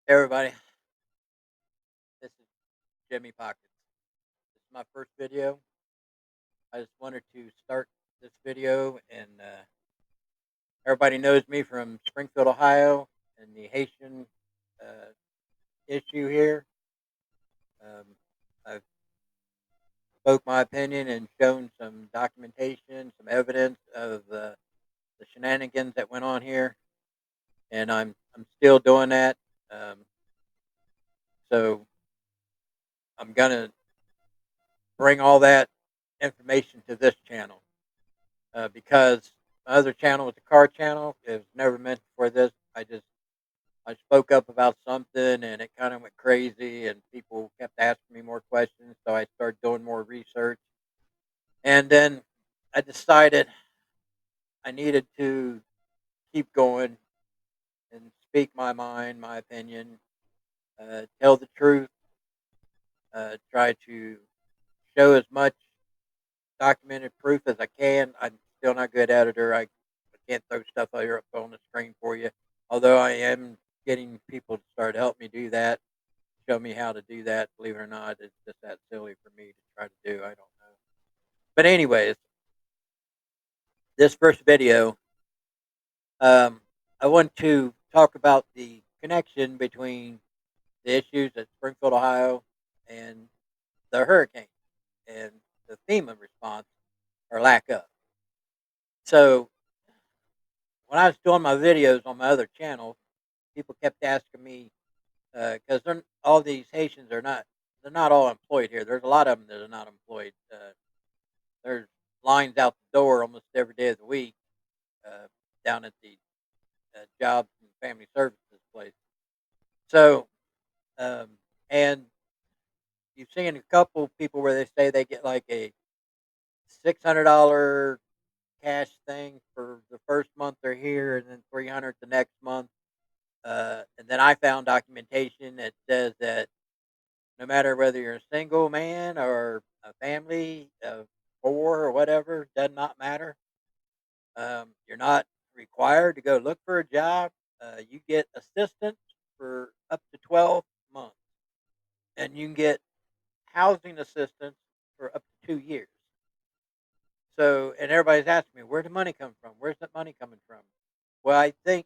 Hey everybody, this is Jimmy Pockets. This is my first video. I just wanted to start this video, and everybody knows me from Springfield, Ohio, and the Haitian uh, issue here. Um, I've spoke my opinion and shown some documentation, some evidence of the shenanigans that went on here, and I'm still doing that. Um, so I'm gonna bring all that information to this channel. Because my other channel was a car channel. It was never meant for this. I spoke up about something and it kind of went crazy, and people kept asking me more questions. So I started doing more research, and then I decided I needed to keep going and speak my mind, my opinion, tell the truth, try to show as much documented proof as I can. I'm still not a good editor. I can't throw stuff out here up on the screen for you. Although I am getting people to start to help me do that, show me how to do that. Believe it or not, it's just that silly for me to try to do. I don't know. But anyways, this first video, um, I want to talk about the connection between the issues at Springfield, Ohio, and the hurricane and the FEMA response or lack of. So when I was doing my videos on my other channel, people kept asking me because they're all these Haitians are not they're not all employed here. There's a lot of them that are not employed. There's lines out the door almost every day of the week uh, down at the jobs and family services place. So um, and you've seen a couple people where they say they get like a $600 cash thing for the first month they're here, and then 300 the next month. And then I found documentation that says that no matter whether you're a single man or a family of four or whatever, does not matter. You're not required to go look for a job. You get assistance for up to 12 months, and you can get housing assistance for up to 2 years. So, and everybody's asking me, where's the money come from? Where's that money coming from? Well, I think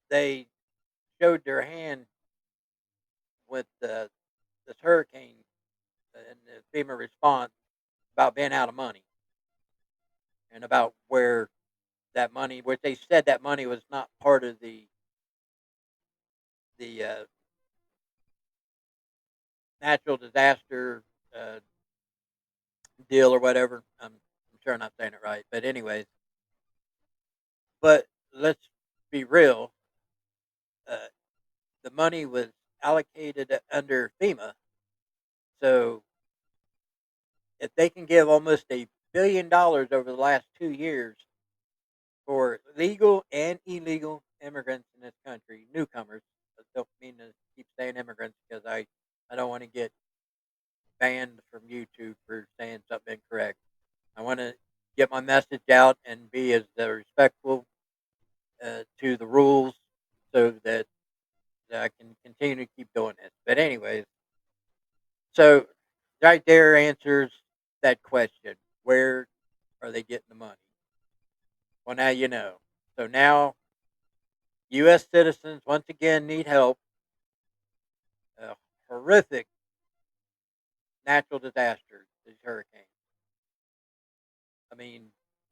they showed their hand with this hurricane and the FEMA response about being out of money and about where that money, which they said that money was not part of the natural disaster uh, deal or whatever. I'm sure I'm not saying it right, but anyways. But let's be real. Uh, the money was allocated under FEMA, so if they can give almost $1 billion over the last 2 years for legal and illegal immigrants in this country, newcomers. I don't mean to keep saying immigrants because I don't want to get banned from YouTube for saying something incorrect. I want to get my message out and be as respectful to the rules so that I can continue to keep doing this. But anyways, so right there answers that question. Where are they getting the money? Well, now you know. So now U.S. citizens once again need help. A horrific natural disasters, these hurricanes. I mean,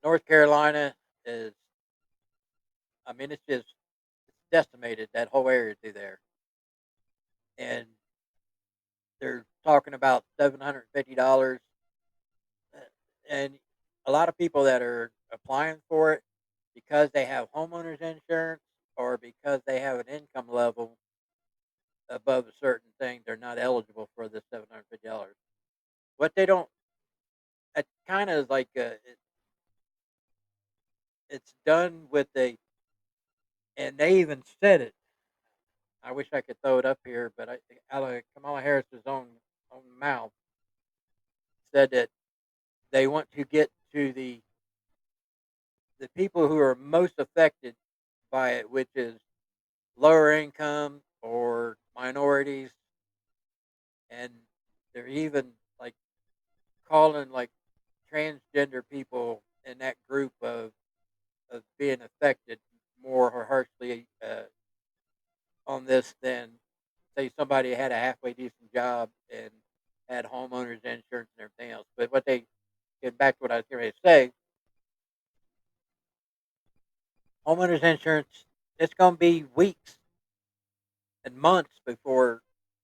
North Carolina is, I mean, it's decimated, that whole area through there. And they're talking about $750. And a lot of people that are applying for it because they have homeowners insurance or because they have an income level above a certain thing, they're not eligible for the $750. What they don't, it kind of is like it's done with a, and they even said it. I wish I could throw it up here, but Kamala Harris's own mouth said that they want to get to the people who are most affected by it, which is lower income or minorities, and they're even like calling like transgender people in that group of being affected more harshly on this than say somebody had a halfway decent job and had homeowners insurance and everything else. But what they get back to what I was going to say, homeowners insurance, it's going to be weeks and months before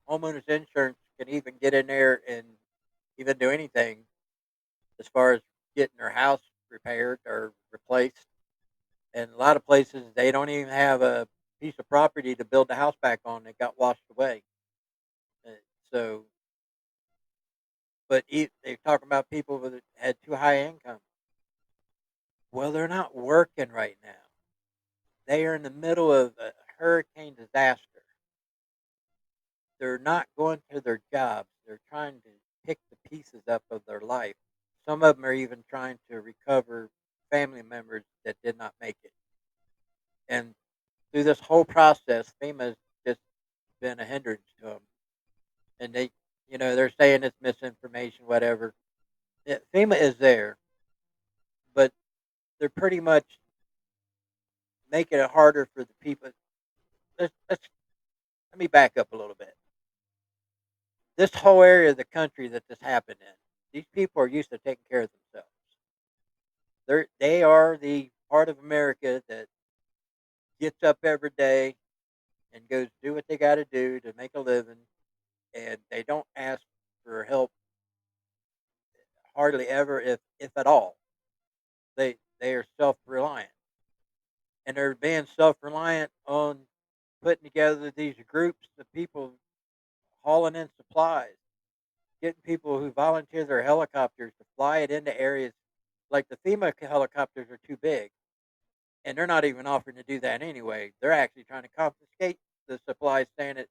homeowners insurance can even get in there and even do anything as far as getting their house repaired or replaced. And a lot of places they don't even have a piece of property to build the house back on that got washed away. Uh, So, but they're talking about people that had too high income. Well, they're not working right now. They are in the middle of a hurricane disaster. They're not going to their jobs. They're trying to pick the pieces up of their life. Some of them are even trying to recover family members that did not make it. And through this whole process, FEMA has just been a hindrance to them. And they're saying it's misinformation, whatever. FEMA is there, but they're pretty much making it harder for the people. Let me back up a little bit. This whole area of the country that this happened in, these people are used to taking care of themselves. They are the part of America that gets up every day and goes do what they got to do to make a living, and they don't ask for help hardly ever, if at all. They are self reliant, and they're being self reliant on putting together these groups of people hauling in supplies, getting people who volunteer their helicopters to fly it into areas like the FEMA helicopters are too big, and they're not even offering to do that anyway. They're actually trying to confiscate the supplies, saying that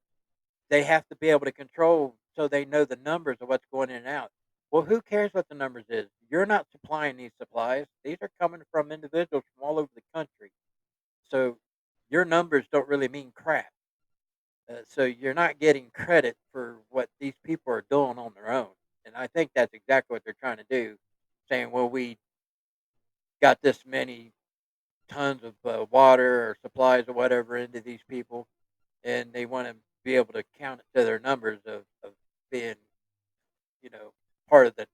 they have to be able to control so they know the numbers of what's going in and out. Well, who cares what the numbers is? You're not supplying these supplies. These are coming from individuals from all over the country. So your numbers don't really mean crap. So you're not getting credit for what these people are doing on their own. And I think that's exactly what they're trying to do, saying, well, we got this many tons of water or supplies or whatever into these people, and they want to be able to count it to their numbers of being, you know, part of the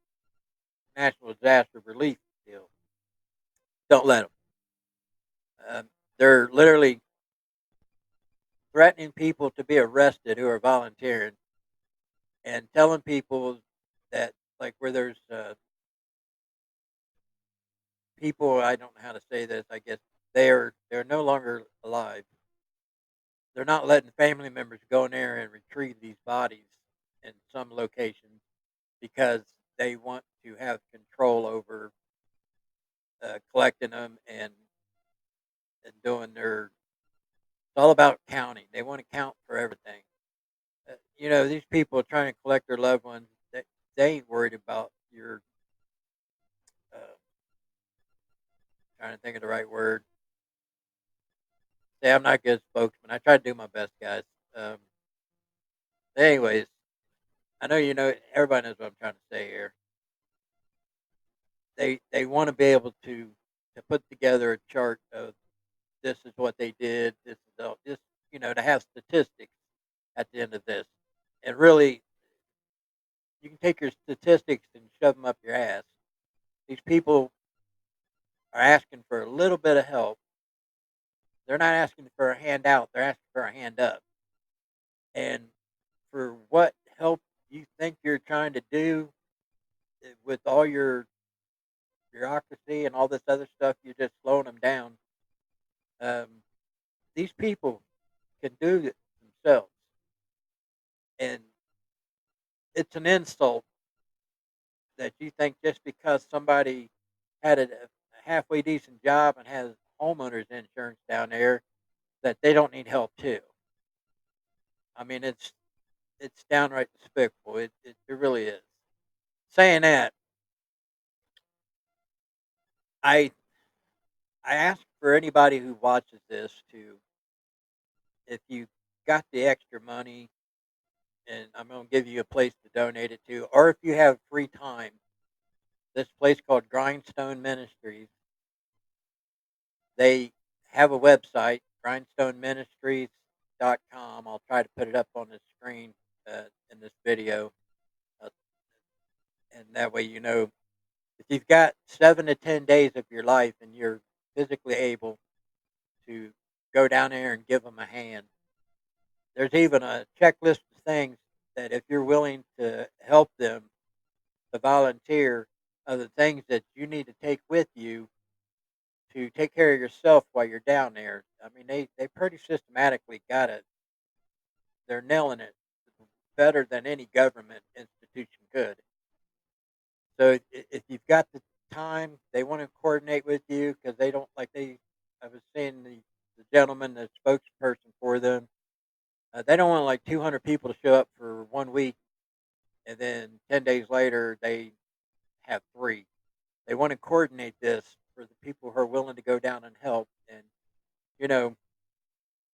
national disaster relief deal. Don't let them. They're literally threatening people to be arrested who are volunteering and telling people that, like, where there's people, I don't know how to say this, I guess they're no longer alive. They're not letting family members go in there and retrieve these bodies in some locations because they want to have control over collecting them and doing their. It's all about counting. They want to count for everything. These people are trying to collect their loved ones. They ain't worried about your. Uh, trying to think of the right word. Say I'm not a good spokesman. I try to do my best, guys. Um, anyways, I know everybody knows what I'm trying to say here. They want to be able to put together a chart of this is what they did. This is all, just to have statistics at the end of this, and really you can take your statistics and shove them up your ass. These people are asking for a little bit of help. They're not asking for a handout. They're asking for a hand up. And for what help you think you're trying to do with all your bureaucracy and all this other stuff, you're just slowing them down. Um, these people can do it themselves, and it's an insult that you think just because somebody had a halfway decent job and has homeowners insurance down there that they don't need help too. I mean, it's downright despicable. It really is. Saying that, I I ask for anybody who watches this to, if you got the extra money, and I'm going to give you a place to donate it to. Or if you have free time, this place called Grindstone Ministries, they have a website, grindstoneministries.com. I'll try to put it up on the screen in this video, uh, and that way you know if you've got 7 to 10 days of your life and you're physically able to go down there and give them a hand. There's even a checklist of things that if you're willing to help them, to volunteer, of the things that you need to take with you to take care of yourself while you're down there. I mean, they pretty systematically got it. They're nailing it better than any government institution could. So if you've got the time, they want to coordinate with you because they don't like they. I was seeing the gentleman, the spokesperson for them. They don't want like 200 people to show up for 1 week, and then 10 days later they have three. They want to coordinate this for the people who are willing to go down and help. And you know,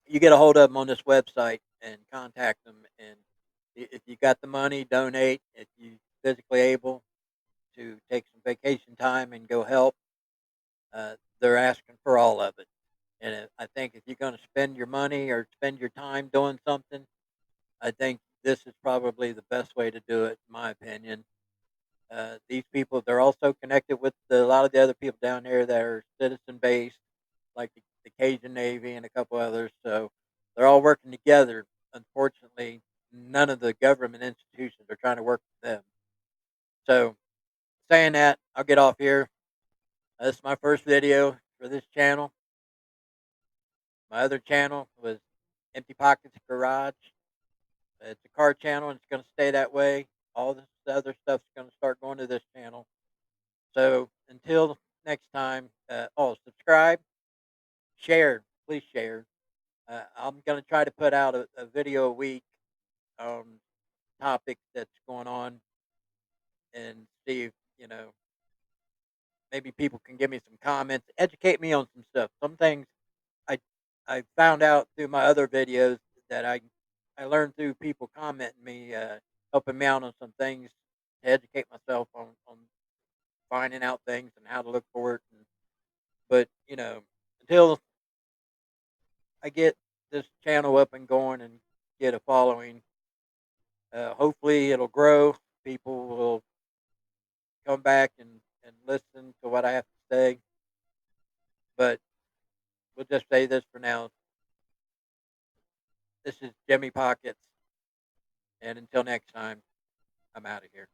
you get a hold of them on this website and contact them. And if you got the money, donate. If you physically able to take some vacation time and go help, they're asking for all of it. And I think if you're going to spend your money or spend your time doing something, I think this is probably the best way to do it, in my opinion. These people, they're also connected with a lot of the other people down there that are citizen based, like the Cajun Navy and a couple others. So they're all working together. Unfortunately, none of the government institutions are trying to work with them. So, saying that, I'll get off here. This is my first video for this channel. My other channel was Empty Pockets Garage. It's a car channel and it's going to stay that way. All this other stuff's going to start going to this channel. So until next time, subscribe, share, please share. I'm going to try to put out a video a week on topics that's going on and see if, maybe people can give me some comments, educate me on some stuff. Some things I I found out through my other videos that I learned through people commenting me, helping me out on some things to educate myself on finding out things and how to look for it. But until I get this channel up and going and get a following, hopefully it'll grow. People will come back and listen to what I have to say. But we'll just say this for now. This is Jimmy Pockets, and until next time, I'm out of here.